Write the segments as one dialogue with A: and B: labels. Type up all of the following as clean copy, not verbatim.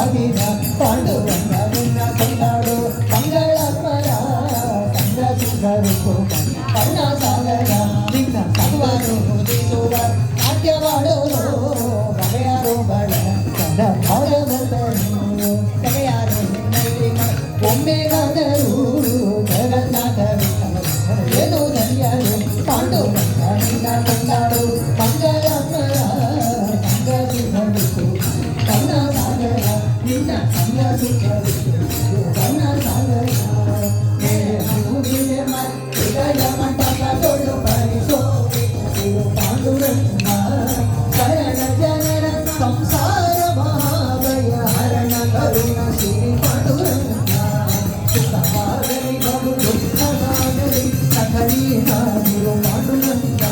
A: ಸಾಗಿದ ಪಾಂಡುರಂಗ ನಿನ್ನ ಕೊಂಡಾಡು ಮಂಗಳಪ್ಪರ ಸಂಗ ಸುಂದರಿಸು ಕರ್ಣ ಸಾಗರ ನಿನ್ನ ಸರ್ವರು ಮುದಿಸುವ ನಾಟ್ಯವಾಡೋರು ಬಗೆಯಾರು ಬಳ ಕಂದ ಭಾರವತರು ಕಲೆಯಾರು ನಿನ್ನೈರಿ ಒಮ್ಮೆಗಾದರೂ ಜಗನ್ನಾಥರು ಏನು ಧನ್ಯರು ಪಾಂಡುರಂಗ ನಿನ್ನ ಕೊಂಡಾಡು ಮಂಗಳಪ್ಪರ ಸಂಗ ಸುಂದರಿಸು ಕರ್ಣ ಸಾಗರ ನಿನ್ನ ಸಂಗ ಸುಂದರಿಸು ಕರ್ಣ ಸಾಗರ ಹೃದಯ ಮಂಟಪ ತೊಳು ಪರಿಸೋ ಪಾಂಡುರಂಗ ಕರಣ ಜನರ ಸಂಸಾರ ಮಹಾಭಯ ಹರಣ ಕರುಣ ಶ್ರೀ ಪಾಂಡುರಂಗ ಸುಖವಾಗಲಿ ಬಹು ದುಃಖವಾಗಲಿ ಸಕಲೀನಾಗಿರು ಪಾಂಡುರಂಗ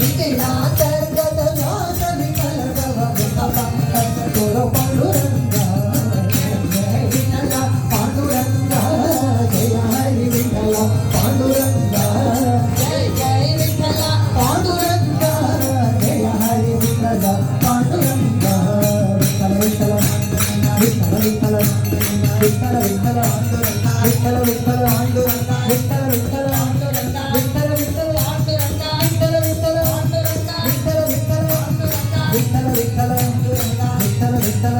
A: ಇತಿಹಾಸಗತ ನಾಶ ವಿಕಲದವ ತೊಳು ಪಾಂಡುರಂಗ ಜಯ ವಿಠಲ ಪಾಂಡುರಂಗ ಜಯ ಹರಿ ವಿಠಲ ಪಾಂಡುರಂಗ ಜಯ ಜಯ ವಿಠಲ ಪಾಂಡುರಂಗ ಜಯ ಹರಿ ವಿಠಲ ಪಾಂಡುರಂಗ ವಿಠಲ ವಿಠಲ ವಿಠಲ ವಿಠಲ ವಿಠಲ ವಿಠಲ ವಿಠಲ ವಿಠಲ ಪಾಂಡುರಂಗ ವಿಠಲ ವಿಠಲ ಪಾಂಡುರಂಗ ವಿಠಲ ವಿಠಲ ಪಾಂಡುರಂಗ ವಿಠಲ ವಿಠಲ ಪಾಂಡುರಂಗ ವಿಠಲ ವಿಠಲ ಪಾಂಡುರಂಗ ವಿಠಲ ವಿಠಲ ಪಾಂಡುರಂಗ ವಿಠಲ ವಿಠಲ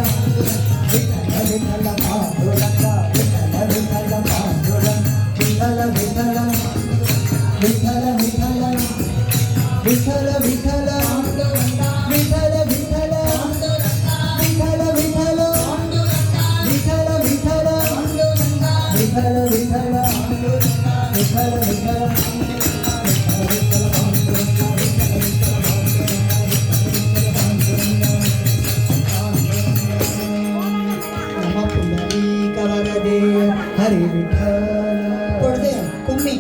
A: ವಿಠಲ ವಿಠಲ ಪಾಂಡುರಂಗ ವಿಠಲ ವಿಠಲ ಪಾಂಡುರಂಗ ವಿಠಲ ವಿಠಲ ವಿಠಲ ವಿಠಲ ವಿಠಲ ವಿಠಲ ಪಾಂಡುರಂಗ ವಿಠಲ ವಿಠಲ ಪಾಂಡುರಂಗ ವಿಠಲ ವಿಠಲ ಪಾಂಡುರಂಗ ವಿಠಲ ವಿಠಲ ಪಾಂಡುರಂಗ ವಿಠಲ ವಿಠಲ ಪಾಂಡುರಂಗ ವಿಠಲ ವಿಠಲ नम पुंडरीक वरदे हरि विठ्ठल. कुम्मी